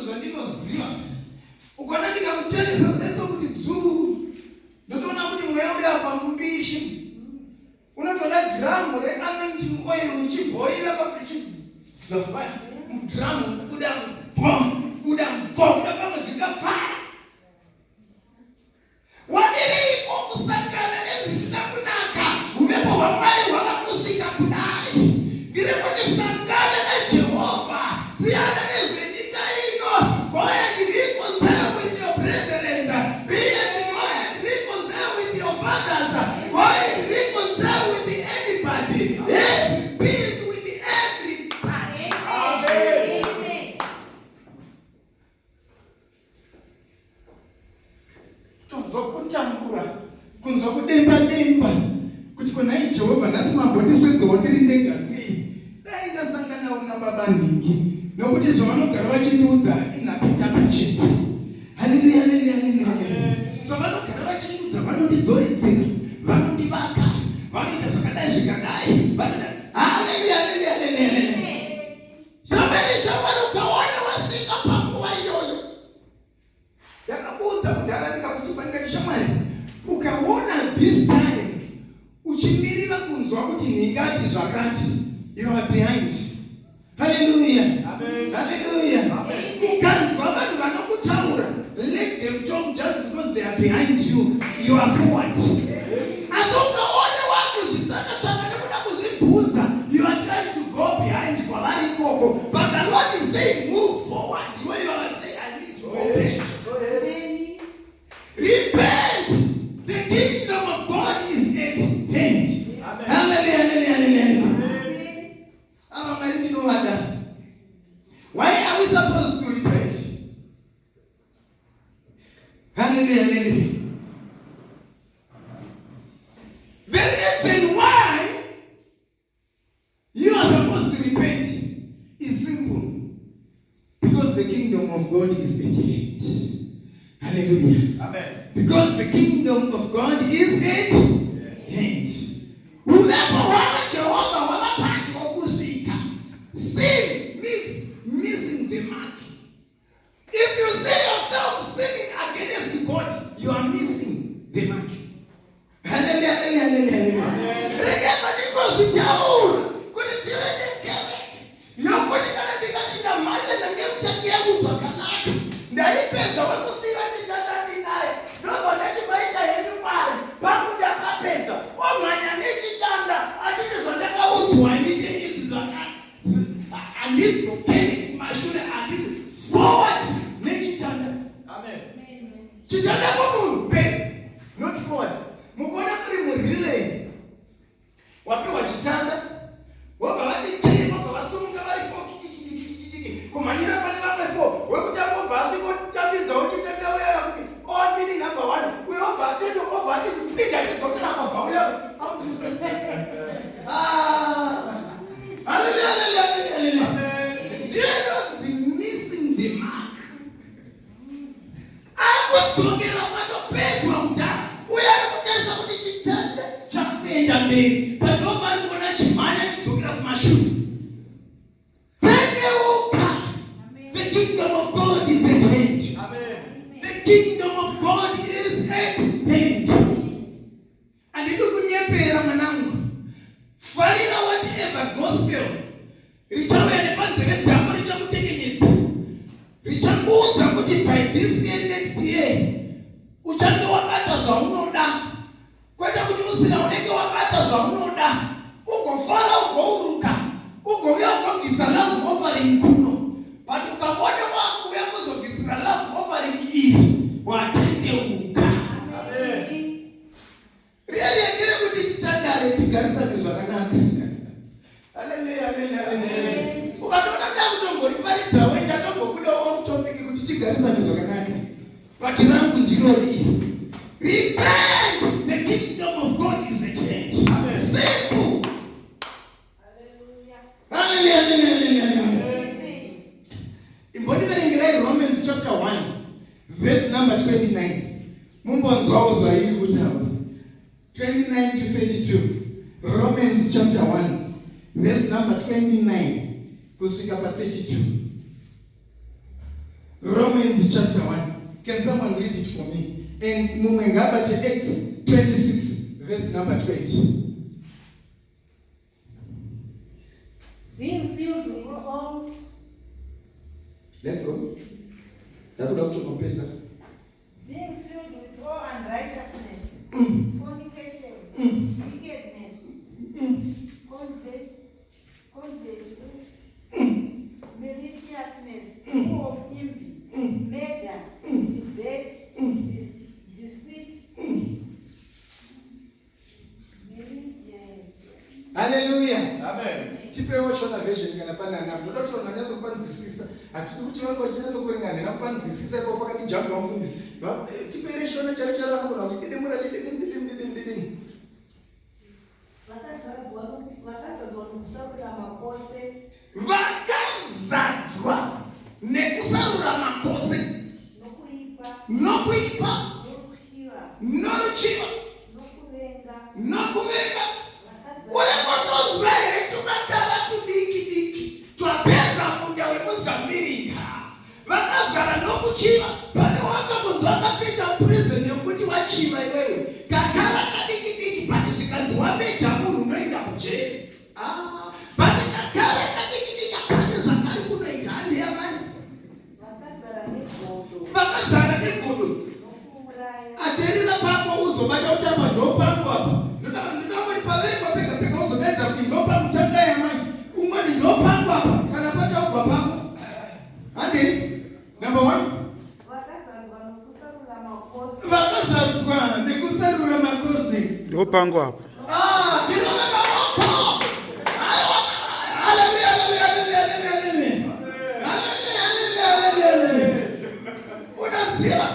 zvandinoziva. Ukaona ndikamutarisa kudaisa kuti dzuu, ndotoona kuti mweya uri apa mumbishi. Unotoda dhiramu reanointing oil uchibhoira pamuchidzoba mudhiramu kuda pamwe zvingapfara. Wadiriko kusangana nezvisina kunaka, uvepo hwaMwari hwakakusvika kudai. Ndiri kuti sangana naJehovha, siyana nezvenyika ino. Go and reconcile with your brethren. Be and go and reconcile with your fathers. Go and reconcile with anybody. Have peace with everybody. Amen. Tozokutambura, kunzokudemba kuti kuna Jehovha nhasi mambondiswedzawo ndiri ndega sei. Dai ndasangana una baba ningi, nokuti zvavanogara vachindiudza inhapita pachete. Haleluya, haleluya, haleluya. Zvavanogara vachindiudza vanondidzoredzera, vanondivaka, vanoita zvakadai zvikadai. Haleluya, haleluya, haleluya. Zvamene zvavanokaona wasvika panguva iyoyo. Ndakakuudza kudhara ndikakuti pandikati shamwari, ukaona this time uchimirira kunzwa kuti ndingati zvakati, you are behind. Hallelujah. Amen. Hallelujah. Amen. Ukanzwa vanhu vanokutaura, let them talk just because they are behind you. You are forward. Asi ukaona wakuzvitsvaka nekuda kuzvibvunza, you are trying to go behind kwavari ikoko. But the Lord is saying move forward. You are saying I need to go back. Repent. The kingdom of God is at hand. Amen. Hallelujah, hallelujah, hallelujah. Why are we supposed to repent? Hallelujah, hallelujah. The reason why you are supposed to repent is simple. Because the kingdom of God is at hand. Hallelujah. Amen. Because the kingdom of God is at hand. Unapoona Jehova wamapati wakusika. Sin means missing the mark. If you see yourself sinning against God, you are missing the mark. Hallelujah, hallelujah, hallelujah. Regema niko zichaura. Kuni tiwe nekereke. Yokuni kana ndikatinda maja na ngemtengea musakanaka. Ndaipeza wakusira nitandani naye. Noko neti maita yenyu mari. Pakuda papeza. Omanya nechitanda. Atiti zondeka utuwa niti izi zonaka. Andisi zokeni kumashure andisi forward nechitanda. Amen. Chitanda munhu back, not forward. Mukona muri murelay. Wapiwa chitanda. Wabva vati chii, wabva vasumuka vari foki. Kumanyira pane vamwe fo. Wekutanga wabva asikotambidza uchitanda uya kuti odini number 1. Uye wabva atendo wabva atizipinda chidzokera pabva uya. How do you say? Hallelujah, hallelujah, hallelujah. They're not missing the mark. Akudzokera kwatopedzwa kudhara. Uye arikutedza kuti chitanda chakuenda mberi. Padoma arikuona chimhanya chidzokera kumashure. Tendeuka. The kingdom of God is at hand. Amen. The kingdom of God is at hand. Andidi kunyepera mwanangu. Farira whatever gospel. Richauya nepanzeve dzako richakutengenyedza. Richakuudza kuti by this year next year uchange wabata zvaunoda. Kwete kuti usina unenge wabata zvaunoda. Ugofara ugouruka. Ugovya ugobvisa love offering kuno. But ukamona wakuya kuzobvisira love offering iyi, watendeuka. Amen. Really ndiri kuti titandare tigarisane zvakanaka. Hallelujah, hallelujah, hallelujah. Ukatona ndakutomborimbaridza wenda tombobuda off topic kuti tigarisane zvakanaka. But rangu ndiro ri. Repent. The kingdom of God is at hand. Amen. Simple. Hallelujah, hallelujah, hallelujah. Imboniverengerai Romans chapter 1 verse number 29. Mumbonzwawo zvairi kutaura. 29 to 32. Romans chapter 1 verse number 29 kusvika pa 32. Romans chapter 1. Can someone read it for me? And Mumengaba Acts 26, verse number 20. Being filled with all. Let's go. Being filled with all unrighteousness, fornication, wickedness, maliciousness, full of envy, murder, debate, deceit. Hallelujah. Amen. Tipewo Shona version kana pana napo. Ndoto unanyazo kupanzwisisa. Atidi kuti vangu vachinyazo kuringana nakupanzwisisa ipo pakati jambo wamfundisi. Tipere Shona chaicho vanogona kuti didimura didimura. Vakazadzwa nokusarura makose. Vakazadzwa nekusarura makose. Nokuipa. Noruchiva. Nokuvenga. Urekotonzwa here tumatava tudiki twapedza munda weMozambique. Vakazara nokuchiva. Pane wakambonzwa akapinda muprison yokuti wachiva iwewe. Kakara kadiki pati zvikanzi wamedha munhu unoenda kujeri. Pati kakara kadiki apane zvakari kunoita handi yamani. Vakazara negodo. Aterera pako uzobata utamba ndopangu apa. Ndinongoti paverekwa pega uzodaidza kuti ndopa mutanda yamani. Umweni ndopangu apa kana pata ugwa pako. Handi number 1. Vakazadzwa nekusarura makose. Ndopangu apa. Tirove maoko. Hallelujah. Unaziva.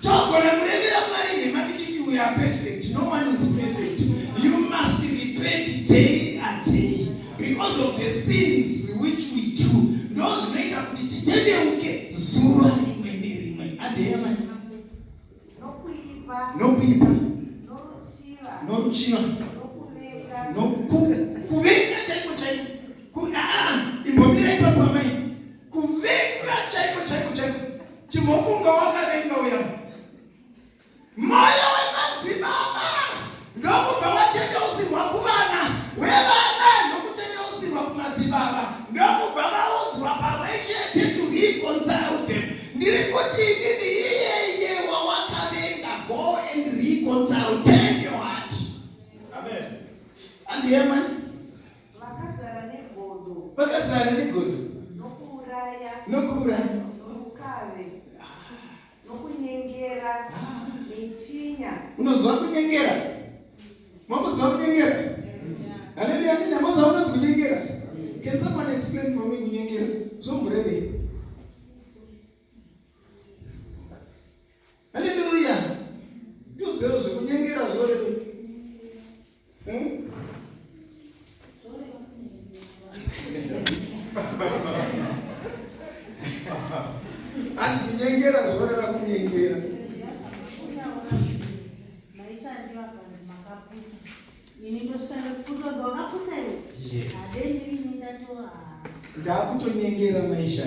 Togona murevera Mwari nemadiki you are perfect. No one is perfect. You must repent day and day because of the things which we do. Those make up kuti titendeuke zuva rimwe nerimwe. Adema. Nokuipa. Noruchiva. Kuvenga chaiko. Imbomira ipapo amai. Kuvenga chaiko. Chimofunga wakavenga uya. Moyo wemadzibaba. Ndokubva watendeusirwa kuvana. Wevana ndokutendeusirwa kumadzibaba. Ndokubva vaudzwa pamwe chete to reconcile them. Ndiri kuti ndini iyeye wawakavenga. Go and reconcile. Turn your heart. Amen. And Yemen. Vakazara negodo. Nokuuraya. Nokunyengera. Nechinya. Unozwa kunyengera? Mamuzwa kunyengera? Hallelujah. Mamuzwa unozwa kunyengera? Can someone explain for me kunyengera? So murebe. Hallelujah. You zero kunyengera zore. Ati kunyengera zore la kunyengera. Yes. Ndakutonyengera maisha.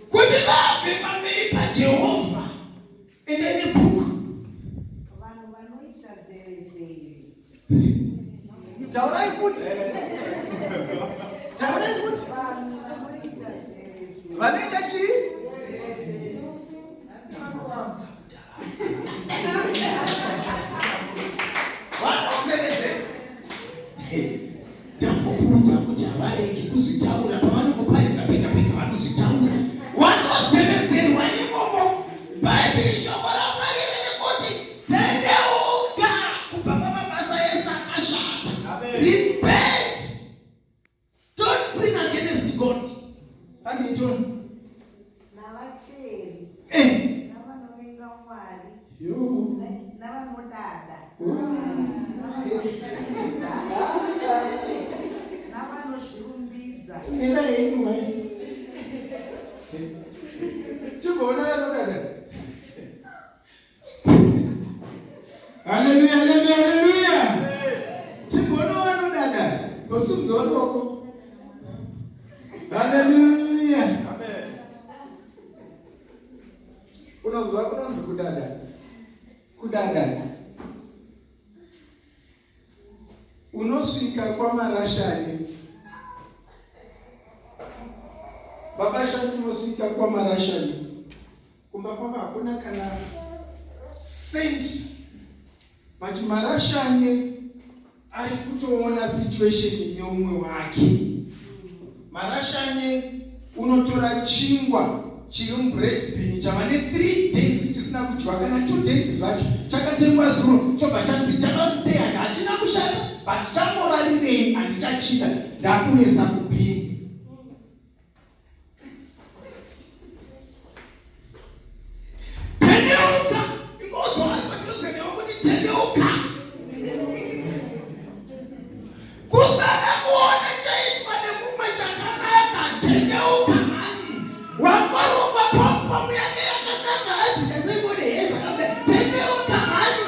Kuti vabve pamberi paJehovha. Endeni bhuku. Vanhu vanoita zerezere. Taurai futi. Vanhu vanoita zerezere. Vanoita chii? Ndakuudza kuti havaregi kuzvitaura pavanokuparidza pega vanozvitaura. Vanozemezerwa imomo. Bhaibheri shoko raMwari riri kuti tendeuka kubva pamabasa ese akashata. Repent. Don't sin against God. Anitoni. Navacheri. Navanovenga Mwari. Navanodada. Navanozvirumbidza. Enda henyu mai. Tiboona vanodada. Hallelujah. Tiboona vanodada. Ngosumudza ruoko. Hallelujah. kudada. Unosvika kwamarashani. Baba shani unosvika kwamarashani. Kumba kwamba hakuna kana senti. But marashani ari kutoona situation neumwe wake. Marashani unotora chingwa chiri bread bin chamane 3 days chisina kudyiwa kana 2 days zvacho chakatengwa zuro chobva chanzi chakasiteya hachina kushanda but chamborarirei handichachida ndakunesa kupinda. Tendeuka ingodzwa ari padhuze newe kuti tendeuka kusana kuona chaitwa nemumwe chakanaka. Tendeuka mani wakwaropa pamu yake yakanaka hadzikazengode hezvakambe. Tendeuka mani.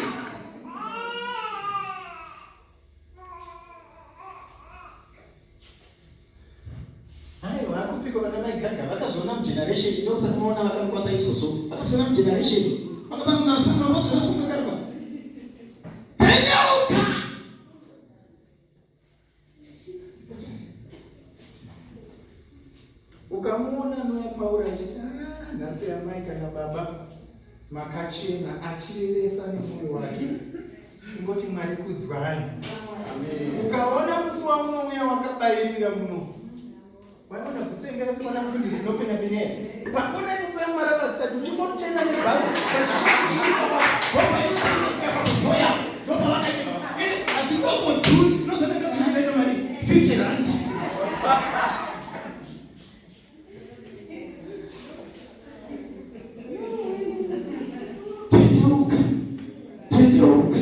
Aiwa akupika vana vaiganga vakazoona mugeneration ndokusati maona vakamukwasa isoso vakazoona mugeneration vakabanga masana vazorasungakaruka. Tendeuka. Ukamuona Maya Paula achiti nhasi amai kana baba makachena achireresa nemwoyo wake ingoti Mwari kudzwai. Ukaona musi waunouya wakabayirira muno waona kutsenga kuona mufundisi nopenya penya pakona kupa mara basitatu uchingotoenda nebhazi vaoya ndopa vakaita atingombodhuri nozonakakunaita mari 50 rand. Tendeuka.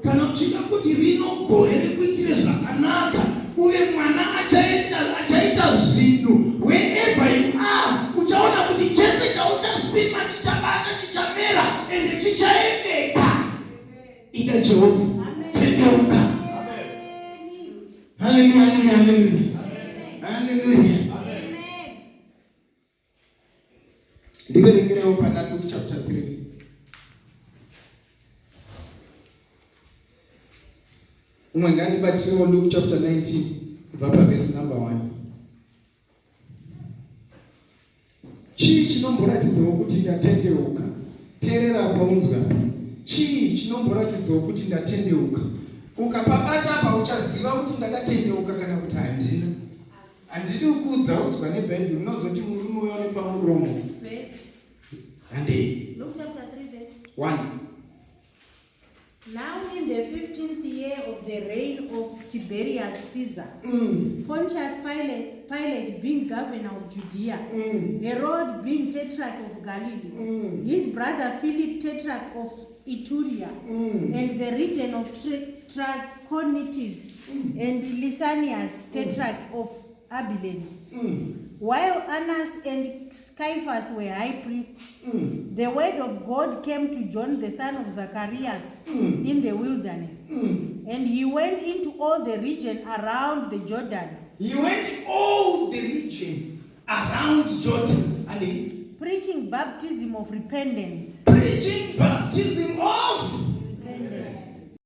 Kana uchida kuti rino gore rikuitire zvakanaka uye mwana achaita zvinhu wherever you are uchaona kuti chese chauchasima chichabata chichamera ende chichaendeka. Ida Jehovha. Tendeuka. Hallelujah, hallelujah, hallelujah. Hallelujah. Ndiverengerewo pana Luke chapter 3. Umwe ngandibatirewo Luke chapter 19 kubva paverse number 1. Chii chinomboratidzawo kuti ndatendeuka? Teerera paunzwa. Chii chinomboratidzawo kuti ndatendeuka? Ukapabata apa uchaziva kuti ndakatendeuka kana kuti handina. Handidi kuudzaudzwa nebhaibheri unozoti murume uyo nepamuromo. Handei. Luke chapter 3 verse 1. Now in the 15th year of the reign of Tiberius Caesar, Pontius Pilate being governor of Judea, Herod being tetrarch of Galilee, his brother Philip tetrarch of Iturea, and the region of Trachonitis, and Lysanias tetrarch of Abilene. While Annas and Caiaphas were high priests, the word of God came to John the son of Zacharias in the wilderness. And he went into all the region around the Jordan. He went all the region around Jordan. And preaching baptism of repentance. Preaching baptism of